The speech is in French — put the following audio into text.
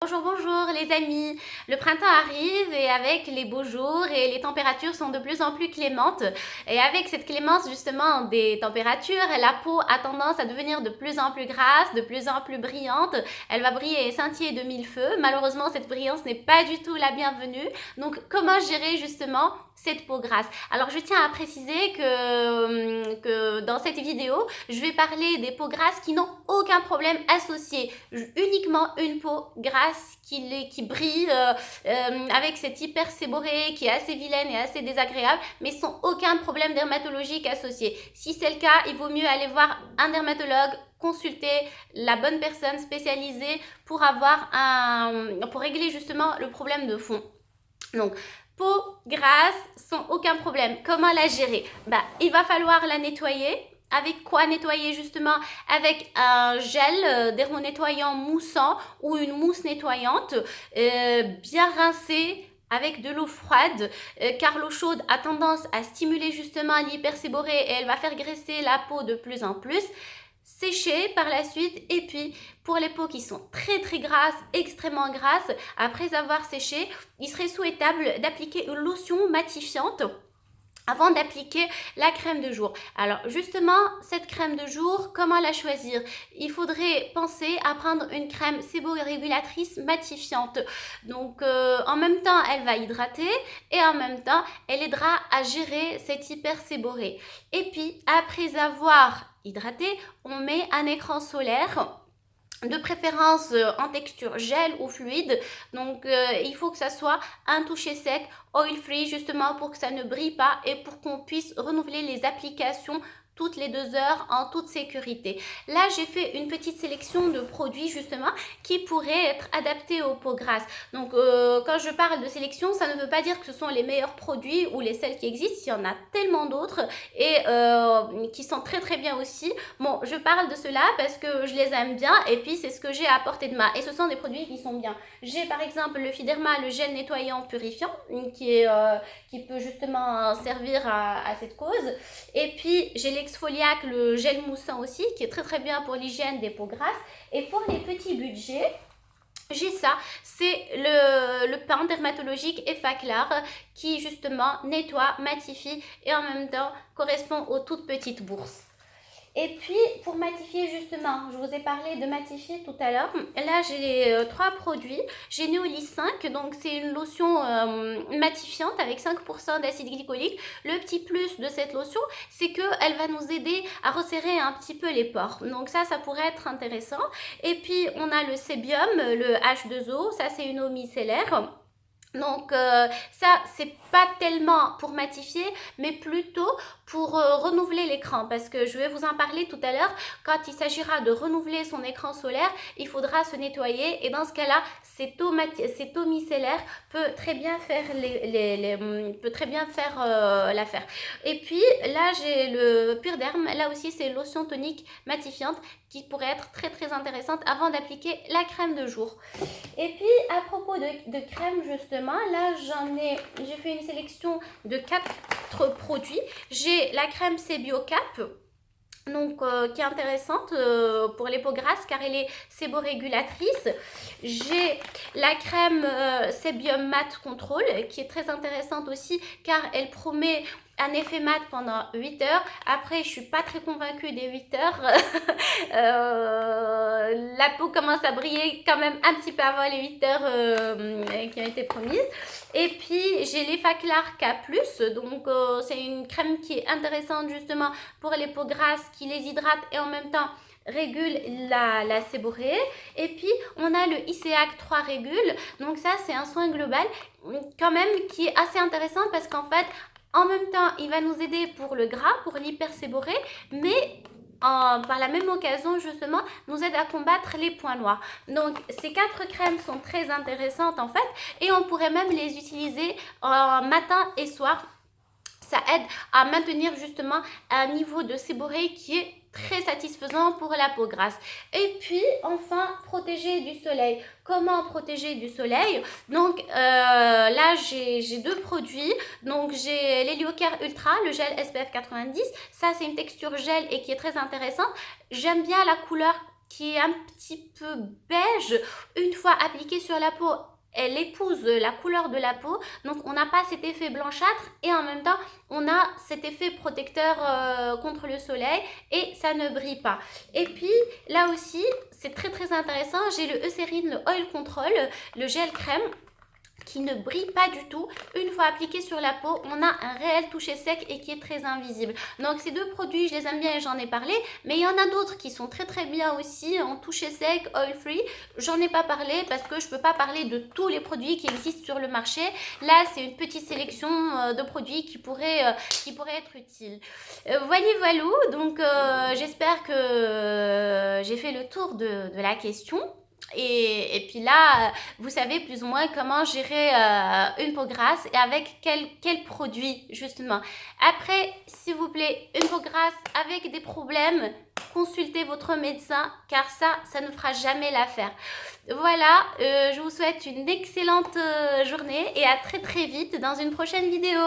Bonjour, bonjour les amis. Le printemps arrive et avec les beaux jours et les températures sont de plus en plus clémentes. Et avec cette clémence justement des températures, la peau a tendance à devenir de plus en plus grasse, de plus en plus brillante. Elle va briller et scintiller de mille feux. Malheureusement, cette brillance n'est pas du tout la bienvenue. Donc, comment gérer justement cette peau grasse? Alors, je tiens à préciser que dans cette vidéo, je vais parler des peaux grasses qui n'ont aucun problème associé. Uniquement une peau grasse qui brille avec cette hyper séborrhée qui est assez vilaine et assez désagréable, mais sans aucun problème dermatologique associé. Si c'est le cas, il vaut mieux aller voir un dermatologue, consulter la bonne personne spécialisée pour pour régler justement le problème de fond. Donc, peau grasse sans aucun problème. Comment la gérer? Il va falloir la nettoyer. Avec quoi nettoyer justement? Avec un gel dermonettoyant moussant ou une mousse nettoyante bien rincée avec de l'eau froide car l'eau chaude a tendance à stimuler justement l'hyperséborrhée et elle va faire graisser la peau de plus en plus. Sécher par la suite et puis pour les peaux qui sont très grasses, extrêmement grasses, après avoir séché, il serait souhaitable d'appliquer une lotion matifiante avant d'appliquer la crème de jour. Alors justement, cette crème de jour, comment la choisir? Il faudrait penser à prendre une crème séborrégulatrice matifiante. Donc en même temps, elle va hydrater et en même temps, elle aidera à gérer cette hyperséborrhée. Et puis, après avoir hydraté, on met un écran solaire de préférence en texture gel ou fluide. Donc il faut que ça soit un toucher sec, oil free, justement pour que ça ne brille pas et pour qu'on puisse renouveler les applications toutes les 2 heures en toute sécurité. Là, j'ai fait une petite sélection de produits justement qui pourraient être adaptés aux peaux grasses. Donc, quand je parle de sélection, ça ne veut pas dire que ce sont les meilleurs produits ou les seuls qui existent. Il y en a tellement d'autres et qui sont très bien aussi. Bon, je parle de cela parce que je les aime bien et puis c'est ce que j'ai à portée de main. Et ce sont des produits qui sont bien. J'ai par exemple le Fiderma, le gel nettoyant purifiant qui peut justement servir à cette cause. Et puis j'ai l'Exfoliac, le gel moussant aussi, qui est très bien pour l'hygiène des peaux grasses. Et pour les petits budgets, j'ai ça, c'est le pain dermatologique Effaclar qui justement nettoie, matifie et en même temps correspond aux toutes petites bourses. Et puis, pour matifier justement, je vous ai parlé de matifier tout à l'heure. Là, j'ai 3 produits. J'ai Neolis 5, donc c'est une lotion matifiante avec 5% d'acide glycolique. Le petit plus de cette lotion, c'est qu'elle va nous aider à resserrer un petit peu les pores. Donc ça pourrait être intéressant. Et puis, on a le Sébium, le H2O. Ça, c'est une eau micellaire. Donc ça, c'est pas tellement pour matifier, mais plutôt pour renouveler l'écran, parce que je vais vous en parler tout à l'heure. Quand il s'agira de renouveler son écran solaire, il faudra se nettoyer et dans ce cas-là, cette eau micellaire peut très bien faire l'affaire. Et puis là, j'ai le Pure Derm. Là aussi, c'est une lotion tonique matifiante qui pourrait être très intéressante avant d'appliquer la crème de jour. Et puis à propos de crème justement, là j'ai fait une sélection de 4 produits. J'ai la crème Sébiocap, donc qui est intéressante pour les peaux grasses car elle est séborégulatrice. J'ai la crème Sébium Matte Control qui est très intéressante aussi car elle promet un effet mat pendant 8 heures. Après, je suis pas très convaincue des 8 heures. La peau commence à briller quand même un petit peu avant les 8 heures qui ont été promises. Et puis, j'ai l'Effaclar K+, donc c'est une crème qui est intéressante justement pour les peaux grasses, qui les hydrate et en même temps régule la séborrhée. Et puis, on a le ICEAC 3 régule. Donc ça, c'est un soin global quand même qui est assez intéressant parce qu'en fait, en même temps, il va nous aider pour le gras, pour l'hyperséborrhée, mais par la même occasion, justement, nous aide à combattre les points noirs. Donc, ces 4 crèmes sont très intéressantes, en fait, et on pourrait même les utiliser matin et soir. Ça aide à maintenir justement un niveau de séborrhée qui est très satisfaisant pour la peau grasse. Et puis enfin, protéger du soleil. Comment protéger du soleil? Donc là j'ai 2 produits. Donc j'ai l'Héliocare Ultra, le gel SPF 90. Ça c'est une texture gel et qui est très intéressante. J'aime bien la couleur qui est un petit peu beige. Une fois appliquée sur la peau, elle épouse la couleur de la peau, donc on n'a pas cet effet blanchâtre et en même temps on a cet effet protecteur contre le soleil et ça ne brille pas. Et puis là aussi c'est très intéressant, j'ai le Eucérine, le Oil Control, le gel crème qui ne brille pas du tout. Une fois appliqué sur la peau, on a un réel toucher sec et qui est très invisible. Donc ces deux produits, je les aime bien et j'en ai parlé, mais il y en a d'autres qui sont très bien aussi en toucher sec, oil free. J'en ai pas parlé parce que je peux pas parler de tous les produits qui existent sur le marché. Là, c'est une petite sélection de produits qui pourraient être utiles. Voilà, donc j'espère que j'ai fait le tour de la question. Et puis là, vous savez plus ou moins comment gérer une peau grasse et avec quel produit justement. Après, s'il vous plaît, une peau grasse avec des problèmes, consultez votre médecin car ça ne fera jamais l'affaire. Voilà, je vous souhaite une excellente journée et à très vite dans une prochaine vidéo.